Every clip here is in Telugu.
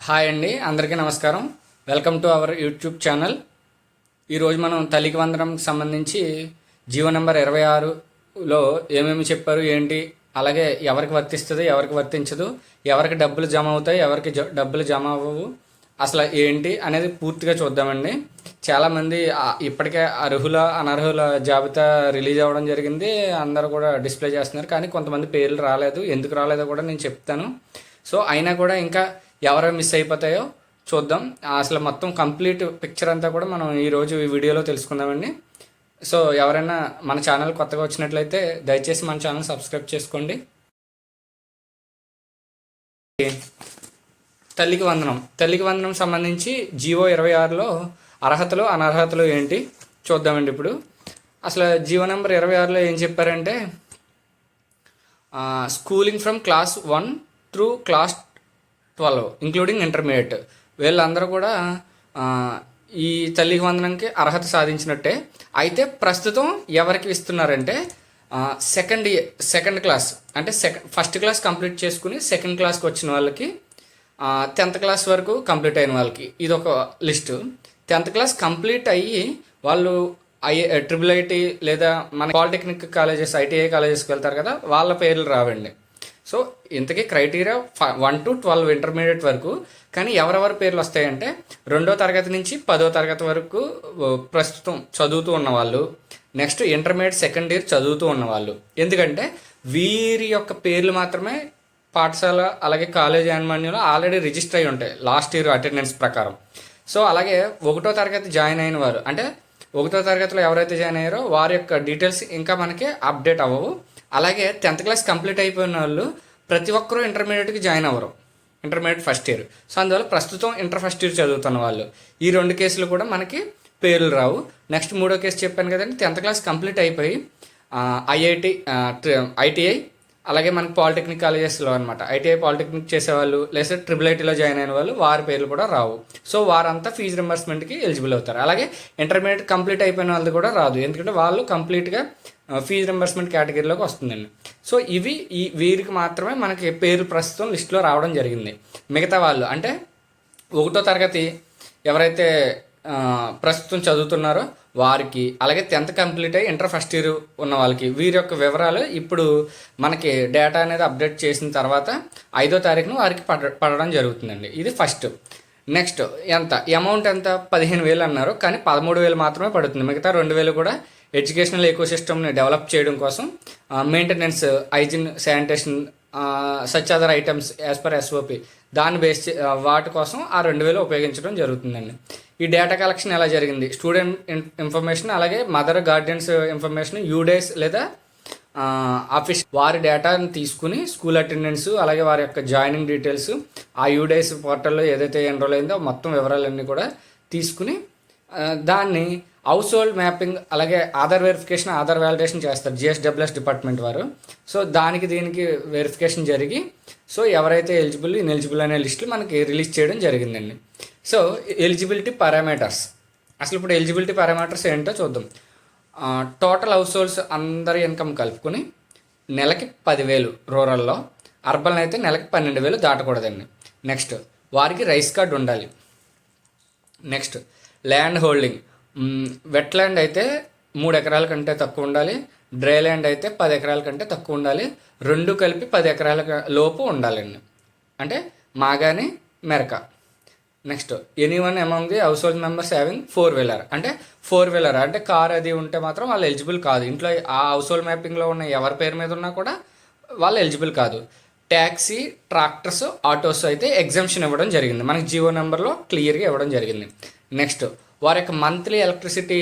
హాయ్ అండి, అందరికీ నమస్కారం. Welcome to our YouTube channel. ఈరోజు మనం తల్లికి వందనంకి సంబంధించి జీవో నెంబర్ 26లో ఏమేమి చెప్పారు ఏంటి, అలాగే ఎవరికి వర్తిస్తుంది ఎవరికి వర్తించదు, ఎవరికి డబ్బులు జమ అవుతాయి ఎవరికి డబ్బులు జమ అవ్వవు, అసలు ఏంటి అనేది పూర్తిగా చూద్దామండి. చాలామంది ఇప్పటికే అర్హుల అనర్హుల జాబితా రిలీజ్ అవ్వడం జరిగింది, అందరూ కూడా డిస్ప్లే చేస్తున్నారు. కానీ కొంతమంది పేర్లు రాలేదు, ఎందుకు రాలేదో కూడా నేను చెప్తాను. సో అయినా కూడా ఇంకా ఎవరు మిస్ అయిపోతాయో చూద్దాం. అసలు మొత్తం కంప్లీట్ పిక్చర్ అంతా కూడా మనం ఈరోజు ఈ వీడియోలో తెలుసుకుందామండి. సో ఎవరైనా మన ఛానల్ కొత్తగా వచ్చినట్లయితే దయచేసి మన ఛానల్ సబ్స్క్రైబ్ చేసుకోండి. తల్లికి వందనం సంబంధించి జీవో 26లో అర్హతలు అనర్హతలు ఏంటి చూద్దామండి. ఇప్పుడు అసలు జీవో నెంబర్ 26లో ఏం చెప్పారంటే, schooling from class 1 through class 12 including intermediate, వీళ్ళందరూ కూడా ఈ తల్లికి వందనంకి అర్హత సాధించినట్టే. అయితే ప్రస్తుతం ఎవరికి ఇస్తున్నారంటే సెకండ్ క్లాస్ అంటే ఫస్ట్ క్లాస్ కంప్లీట్ చేసుకుని సెకండ్ క్లాస్కి వచ్చిన వాళ్ళకి, 10th క్లాస్ వరకు కంప్లీట్ అయిన వాళ్ళకి ఇది ఒక లిస్టు. 10th క్లాస్ కంప్లీట్ అయ్యి వాళ్ళు ట్రిపుల్ ఐటీ లేదా మన పాలిటెక్నిక్ కాలేజెస్ ఐటీఐ కాలేజెస్కి వెళ్తారు కదా, వాళ్ళ పేర్లు రావండి. సో ఇంతకీ క్రైటీరియా 1 to 12 ఇంటర్మీడియట్ వరకు. కానీ ఎవరెవరి పేర్లు వస్తాయంటే 2వ తరగతి నుంచి 10వ తరగతి వరకు ప్రస్తుతం చదువుతూ ఉన్నవాళ్ళు, నెక్స్ట్ ఇంటర్మీడియట్ సెకండ్ ఇయర్ చదువుతూ ఉన్నవాళ్ళు. ఎందుకంటే వీరి యొక్క పేర్లు మాత్రమే పాఠశాల అలాగే కాలేజ్ యాన్మాన్యంలో ఆల్రెడీ రిజిస్టర్ అయి ఉంటాయి లాస్ట్ ఇయర్ అటెండెన్స్ ప్రకారం. సో అలాగే 1వ తరగతి జాయిన్ అయిన వారు, అంటే 1వ తరగతిలో ఎవరైతే జాయిన్ అయ్యారో వారి యొక్క డీటెయిల్స్ ఇంకా మనకి అప్డేట్ అవ్వవు. అలాగే 10th క్లాస్ కంప్లీట్ అయిపోయిన వాళ్ళు ప్రతి ఒక్కరూ ఇంటర్మీడియట్కి జాయిన్ అవ్వరు, ఇంటర్మీడియట్ ఫస్ట్ ఇయర్. సో అందువల్ల ప్రస్తుతం ఇంటర్ ఫస్ట్ ఇయర్ చదువుతున్న వాళ్ళు ఈ 2 కేసులు కూడా మనకి పేర్లు రావు. నెక్స్ట్ 3వ కేసు చెప్పాను కదండి, 10th క్లాస్ కంప్లీట్ అయిపోయి ఐటీఐ అలాగే మనకి పాలిటెక్నిక్ కాలేజెస్లో అనమాట ఐటీఐ పాలిటెక్నిక్ చేసేవాళ్ళు లేదా ట్రిపుల్ ఐటీలో జాయిన్ అయిన వాళ్ళు వారి పేర్లు కూడా రావు. సో వారంతా ఫీజు రింబర్స్మెంట్కి ఎలిజిబుల్ అవుతారు. అలాగే ఇంటర్మీడియట్ కంప్లీట్ అయిపోయిన వాళ్ళది కూడా రాదు, ఎందుకంటే వాళ్ళు కంప్లీట్గా ఫీజు రింబర్స్మెంట్ కేటగిరీలోకి వస్తుందండి. సో ఇవి వీరికి మాత్రమే మనకి పేరు ప్రస్తుతం లిస్టులో రావడం జరిగింది. మిగతా వాళ్ళు అంటే 1వ తరగతి ఎవరైతే ప్రస్తుతం చదువుతున్నారో వారికి, అలాగే 10th కంప్లీట్ అయ్యి ఇంటర్ ఫస్ట్ ఇయర్ ఉన్న వాళ్ళకి, వీరి యొక్క వివరాలు ఇప్పుడు మనకి డేటా అనేది అప్డేట్ చేసిన తర్వాత 5వ తారీఖున వారికి పడడం జరుగుతుందండి. ఇది ఫస్ట్. నెక్స్ట్ అమౌంట్ ఎంత 15,000 అన్నారు, కానీ 13,000 మాత్రమే పడుతుంది. మిగతా 2,000 కూడా ఎడ్యుకేషనల్ ఎకోసిస్టమ్ని డెవలప్ చేయడం కోసం maintenance, hygiene, sanitation, such other items as per SOP దాన్ని బేస్ వాటి కోసం ఆ 2,000 ఉపయోగించడం జరుగుతుందండి. ఈ డేటా కలెక్షన్ ఎలా జరిగింది, స్టూడెంట్ ఇన్ఫర్మేషన్ అలాగే మదర్ గార్డియన్స్ ఇన్ఫర్మేషన్, యూడేస్ లేదా ఆఫీస్ వారి డేటాని తీసుకుని స్కూల్ అటెండెన్స్ అలాగే వారి యొక్క జాయినింగ్ డీటెయిల్స్ ఆ యూడేస్ పోర్టల్లో ఏదైతే ఎన్రోల్ అయిందో మొత్తం వివరాలన్నీ కూడా తీసుకుని దాన్ని హౌస్ హోల్డ్ మ్యాపింగ్ అలాగే ఆధార్ వెరిఫికేషన్, ఆధార్ వ్యాలిడేషన్ చేస్తారు జిఎస్డబ్ల్యూఎస్ డిపార్ట్మెంట్ వారు. సో దీనికి వెరిఫికేషన్ జరిగి సో ఎవరైతే ఎలిజిబుల్ ఇన్ఎలిజిబుల్ అనే లిస్టులు మనకి రిలీజ్ చేయడం జరిగిందండి. సో ఎలిజిబిలిటీ పారామీటర్స్, అసలు ఇప్పుడు ఎలిజిబిలిటీ పారామీటర్స్ ఏంటో చూద్దాం. టోటల్ హౌస్ హోల్డ్స్ అందరి ఇన్కమ్ కలుపుకొని నెలకి 10,000 రూరల్లో, అర్బన్ అయితే నెలకి 12,000 దాటకూడదండి. నెక్స్ట్ వారికి రైస్ కార్డ్ ఉండాలి. Next land holding, wet land అయితే 3 ఎకరాల కంటే తక్కువ ఉండాలి, డ్రై ల్యాండ్ అయితే 10 ఎకరాల కంటే తక్కువ ఉండాలి, 2 కలిపి 10 ఎకరాల లోపు ఉండాలండి, అంటే మాగాని మెరక. Next anyone among the house hold members having 4-wheeler, అంటే 4-wheeler అంటే కార్ అది ఉంటే మాత్రం వాళ్ళు ఎలిజిబుల్ కాదు. ఇంట్లో ఆ హౌస్ హోల్డ్ మ్యాపింగ్లో ఉన్న ఎవరి పేరు మీద ఉన్నా కూడా వాళ్ళు ఎలిజిబుల్ కాదు. ట్యాక్సీ, ట్రాక్టర్స్, ఆటోస్ అయితే ఎగ్జంప్షన్ ఇవ్వడం జరిగింది, మనకి జీవో నెంబర్లో క్లియర్గా ఇవ్వడం జరిగింది. నెక్స్ట్ వారి యొక్క మంత్లీ ఎలక్ట్రిసిటీ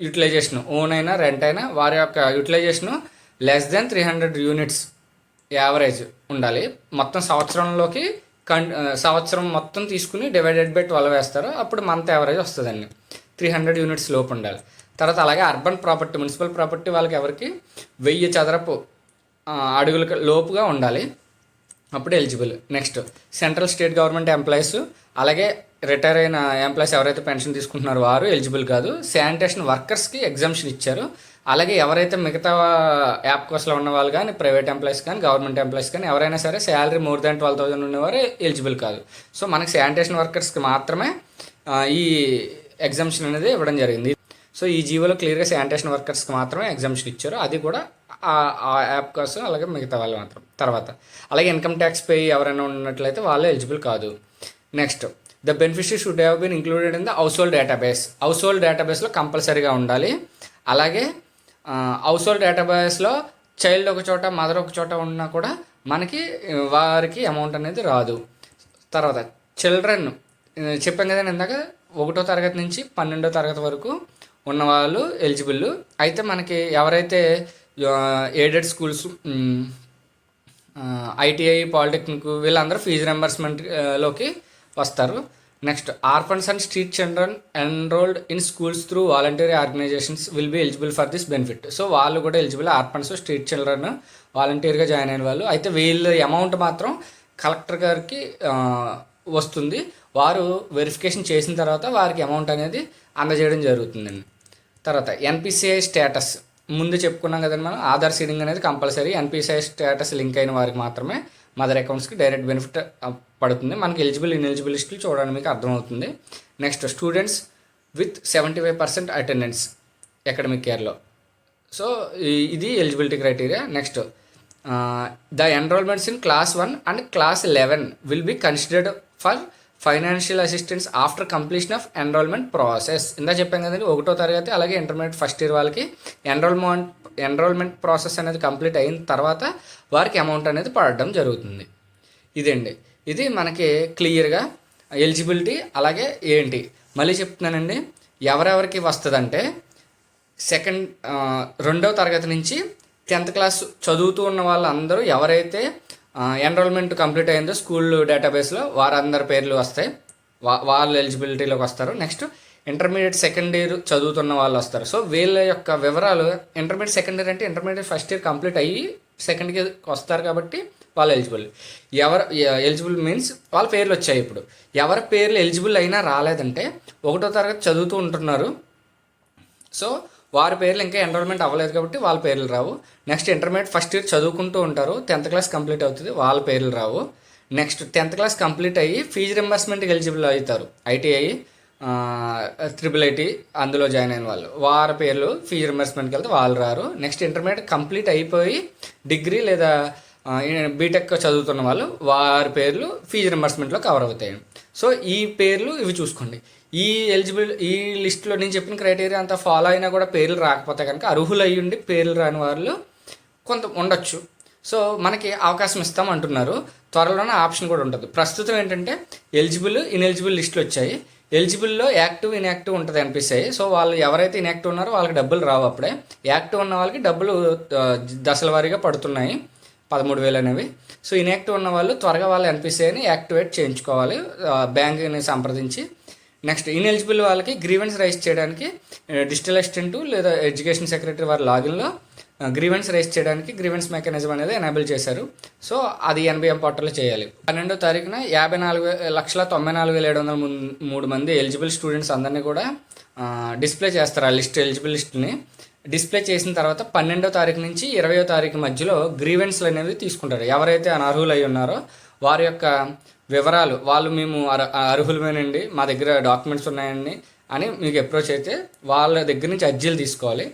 యూటిలైజేషన్, ఓన్ అయినా రెంట్ అయినా వారి యొక్క యూటిలైజేషను లెస్ దెన్ 300 యూనిట్స్ యావరేజ్ ఉండాలి. మొత్తం సంవత్సరం మొత్తం తీసుకుని డివైడెడ్ బై 12 వేస్తారు, అప్పుడు మంత్ యావరేజ్ వస్తుందండి. 300 యూనిట్స్ లోపు ఉండాలి. తర్వాత అలాగే అర్బన్ ప్రాపర్టీ, మున్సిపల్ ప్రాపర్టీ వాళ్ళకి ఎవరికి 1000 చదరపు అడుగుల లోపుగా ఉండాలి, అప్పుడు eligible. Next central state government employees అలాగే రిటైర్ అయిన ఎంప్లాయీస్ ఎవరైతే పెన్షన్ తీసుకుంటున్నారో వారు ఎలిజిబుల్ కాదు. శానిటేషన్ వర్కర్స్కి ఎగ్జంప్షన్ ఇచ్చారు, అలాగే ఎవరైతే మిగతా యాప్ కోర్స్లో ఉన్న వాళ్ళు కానీ, ప్రైవేట్ ఎంప్లాయీస్ కానీ, గవర్నమెంట్ ఎంప్లాయీస్ కానీ ఎవరైనా సరే శాలరీ మోర్ దాన్ 12,000 ఉన్నవారు ఎలిజిబుల్ కాదు. సో మనకి శానిటేషన్ వర్కర్స్కి మాత్రమే ఈ ఎగ్జామ్షన్ అనేది ఇవ్వడం జరిగింది. సో ఈ జీవోలో క్లియర్గా శానిటేషన్ వర్కర్స్కి మాత్రమే ఎగ్జామ్షన్ ఇచ్చారు, అది కూడా ఆ యాప్ కోసం, అలాగే మిగతా వాళ్ళు మాత్రం. తర్వాత అలాగే ఇన్కమ్ ట్యాక్స్ పే ఎవరైనా ఉన్నట్లయితే వాళ్ళు ఎలిజిబుల్ కాదు. Next, the beneficiary should have been included in the household database. Household డేటాబేస్లో కంపల్సరీగా ఉండాలి. అలాగే హౌస్ హోల్డ్ డేటాబేస్లో చైల్డ్ ఒక చోట, మదర్ ఒక చోట ఉన్నా కూడా మనకి వారికి అమౌంట్ అనేది రాదు. తర్వాత చిల్డ్రన్ చెప్పాం కదా ఇందాక, 1వ తరగతి నుంచి 12వ తరగతి వరకు ఉన్నవాళ్ళు ఎలిజిబుల్. అయితే మనకి ఎవరైతే ఎయిడెడ్ స్కూల్స్, ఐటీఐ, పాలిటెక్నిక్ వీళ్ళందరూ ఫీజు రింబర్స్మెంట్లోకి వస్తారు. Next, orphans and street children enrolled in schools through voluntary organisations will be eligible for this benefit. So వాళ్ళు కూడా ఎలిజిబుల్, ఆర్ఫన్స్, స్ట్రీట్ చిల్డ్రన్ వాలంటీర్గా జాయిన్ అయిన వాళ్ళు. అయితే వీళ్ళ అమౌంట్ మాత్రం కలెక్టర్ గారికి వస్తుంది. వారు వెరిఫికేషన్ చేసిన తర్వాత వారికి అమౌంట్ అనేది అందజేయడం జరుగుతుందండి. తర్వాత ఎన్పిసిఐ స్టేటస్, ముందు చెప్పుకున్నాం కదండి మనం, ఆధార్ సీడింగ్ అనేది కంపల్సరీ. ఎన్పిసిఐ స్టేటస్ లింక్ అయిన వారికి మాత్రమే మదర్ అకౌంట్స్కి డైరెక్ట్ బెనిఫిట్ పడుతుంది. మనకి ఎలిజిబుల్, ఇన్ఎలిజిబుల్ లిస్టులు చూడడానికి మీకు అర్థమవుతుంది. Next, students with 75% attendance academic ఇయర్లో. సో ఇది eligibility criteria. Next, the enrolments in class 1 and class 11 will be considered for financial assistance after completion of enrolment process. ఇందా చెప్పాం కదండి, 1వ తరగతి అలాగే ఇంటర్మీడియట్ ఫస్ట్ ఇయర్ వాళ్ళకి ఎన్రోల్మెంట్ ప్రాసెస్ అనేది కంప్లీట్ అయిన తర్వాత వారికి అమౌంట్ అనేది పడడం జరుగుతుంది. ఇదండి, ఇది మనకి క్లియర్గా ఎలిజిబిలిటీ. అలాగే ఏంటి మళ్ళీ చెప్తున్నానండి, ఎవరెవరికి వస్తుందంటే 2వ తరగతి నుంచి 10th క్లాస్ చదువుతూ ఉన్న వాళ్ళందరూ ఎవరైతే ఎన్రోల్మెంట్ కంప్లీట్ అయిందో స్కూల్ డేటాబేస్లో వారందరి పేర్లు వస్తాయి, వాళ్ళు ఎలిజిబిలిటీలోకి వస్తారు. నెక్స్ట్, ఇంటర్మీడియట్ సెకండ్ ఇయర్ చదువుతున్న వాళ్ళు వస్తారు. సో వీళ్ళ యొక్క వివరాలు, ఇంటర్మీడియట్ సెకండ్ ఇయర్ అంటే ఇంటర్మీడియట్ ఫస్ట్ ఇయర్ కంప్లీట్ అయ్యి సెకండ్ ఇయర్ వస్తారు కాబట్టి వాళ్ళు ఎలిజిబుల్. ఎలిజిబుల్ మీన్స్ వాళ్ళ పేర్లు వచ్చాయి. ఇప్పుడు ఎవరి పేర్లు ఎలిజిబుల్ అయినా రాలేదంటే 1వ తరగతి చదువుతూ ఉంటున్నారు, సో వారి పేర్లు ఇంకా ఎన్రోల్మెంట్ అవ్వలేదు కాబట్టి వాళ్ళ పేర్లు రావు. నెక్స్ట్, ఇంటర్మీడియట్ ఫస్ట్ ఇయర్ చదువుకుంటూ ఉంటారు, 10th క్లాస్ కంప్లీట్ అవుతుంది, వాళ్ళ పేర్లు రావు. నెక్స్ట్, 10th క్లాస్ కంప్లీట్ అయ్యి ఫీజు రింబర్స్మెంట్కి ఎలిజిబుల్ అవుతారు, ఐటీఐ, IIIT అందులో జాయిన్ అయిన వాళ్ళు, వారి పేర్లు ఫీజు రింబర్స్మెంట్కి వెళ్తే వాళ్ళు రారు. నెక్స్ట్, ఇంటర్మీడియట్ కంప్లీట్ అయిపోయి డిగ్రీ లేదా బీటెక్ చదువుతున్న వాళ్ళు, వారి పేర్లు ఫీజు రింబర్స్మెంట్లో కవర్ అవుతాయి. సో ఈ పేర్లు ఇవి చూసుకోండి. ఈ లిస్టులో నేను చెప్పిన క్రైటీరియా అంతా ఫాలో అయినా కూడా పేర్లు రాకపోతే కనుక అర్హులు అయ్యి ఉండి పేర్లు రాని వాళ్ళు కొంత ఉండొచ్చు. సో మనకి అవకాశం ఇస్తాం అంటున్నారు, త్వరలోనే ఆప్షన్ కూడా ఉంటుంది. ప్రస్తుతం ఏంటంటే ఎలిజిబుల్, ఇన్ఎలిజిబుల్ లిస్టులు వచ్చాయి. ఎలిజిబుల్లో యాక్టివ్, ఇన్యాక్టివ్ ఉంటుంది అనిపిస్తాయి. సో వాళ్ళు ఎవరైతే ఇన్యాక్టివ్ ఉన్నారో వాళ్ళకి డబ్బులు రావు అప్పుడే. యాక్టివ్ ఉన్న వాళ్ళకి డబ్బులు దశల వారీగా పడుతున్నాయి, 13,000 అనేవి. సో ఇన్యాక్టివ్ ఉన్న వాళ్ళు త్వరగా వాళ్ళు ఎన్పిసిఐని యాక్టివేట్ చేయించుకోవాలి బ్యాంక్ని సంప్రదించి. నెక్స్ట్, ఇన్ఎలిజిబుల్ వాళ్ళకి గ్రీవెన్స్ రైజ్ చేయడానికి డిజిటల్ అసిస్టెంట్ లేదా ఎడ్యుకేషన్ సెక్రటరీ వారి లాగిన్లో గ్రీవెన్స్ రైజ్ చేయడానికి గ్రీవెన్స్ మెకానిజం అనేది ఎనేబుల్ చేశారు. సో అది NBM పోర్టల్లో చేయాలి. 12వ తారీఖున 54,94,703 మంది ఎలిజిబుల్ స్టూడెంట్స్ అందరినీ కూడా డిస్ప్లే చేస్తారు. ఆ లిస్ట్, ఎలిజిబుల్ లిస్ట్ని డిస్ప్లే చేసిన తర్వాత 12వ తారీఖు నుంచి 20వ తారీఖు మధ్యలో గ్రీవెన్స్లు అనేవి తీసుకుంటారు. ఎవరైతే అనర్హులై ఉన్నారో వారి యొక్క వివరాలు, వాళ్ళు మేము అర్హులమేనండి, మా దగ్గర డాక్యుమెంట్స్ ఉన్నాయండి అని మీకు అప్రోచ్ అయితే వాళ్ళ దగ్గర నుంచి అర్జీలు తీసుకోవాలి.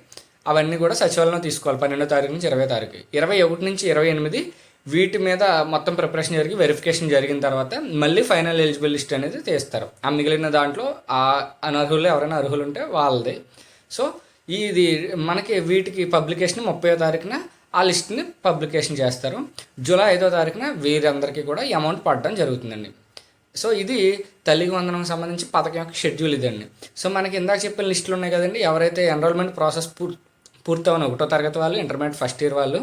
అవన్నీ కూడా సచివాలయంలో తీసుకోవాలి 12వ తారీఖు నుంచి 20వ తారీఖు. 21 నుంచి 28 వీటి మీద మొత్తం ప్రిపరేషన్ జరిగి వెరిఫికేషన్ జరిగిన తర్వాత మళ్ళీ ఫైనల్ ఎలిజిబుల్ లిస్ట్ అనేది తీస్తారు. ఆ మిగిలిన దాంట్లో ఆ అనర్హులు ఎవరైనా అర్హులు ఉంటే వాళ్ళది. సో ఇది మనకి వీటికి పబ్లికేషన్ 30వ తారీఖున ఆ లిస్ట్ని పబ్లికేషన్ చేస్తారు. జూలై 5వ తారీఖున వీరందరికీ కూడా ఈ అమౌంట్ పడడం జరుగుతుందండి. సో ఇది తల్లికి వందనం సంబంధించి పథకం యొక్క షెడ్యూల్ ఇదండి. సో మనకి ఇందాక చెప్పిన లిస్టులు ఉన్నాయి కదండి, ఎవరైతే ఎన్రోల్మెంట్ ప్రాసెస్ పూర్తవన 1వ తరగతి వాళ్ళు, ఇంటర్మీడియట్ ఫస్ట్ ఇయర్ వాళ్ళు,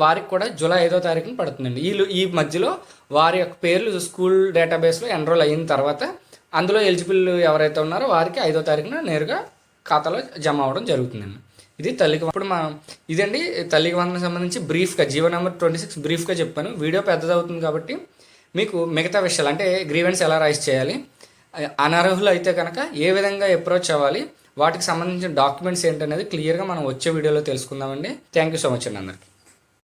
వారికి కూడా జూలై 5వ తారీఖున పడుతుందండి. ఈ మధ్యలో వారి యొక్క పేర్లు స్కూల్ డేటాబేస్లో ఎన్రోల్ అయిన తర్వాత అందులో ఎలిజిబుల్ ఎవరైతే ఉన్నారో వారికి 5వ తారీఖున నేరుగా ఖాతాలో జమ అవ్వడం జరుగుతుందండి. ఇది తల్లికి. ఇప్పుడు ఇదండి తల్లికి వందనం సంబంధించి బ్రీఫ్గా జీవో నెంబర్ 26 బ్రీఫ్గా చెప్పాను. వీడియో పెద్దదవుతుంది కాబట్టి మీకు మిగతా విషయాలు అంటే గ్రీవెన్స్ ఎలా రైజ్ చేయాలి, అనర్హులు అయితే కనుక ఏ విధంగా అప్రోచ్ అవ్వాలి, వాటికి సంబంధించిన డాక్యుమెంట్స్ ఏంటనేది క్లియర్గా మనం వచ్చే వీడియోలో తెలుసుకుందామండి. థ్యాంక్ యూ సో మచ్ అండి అందరికి.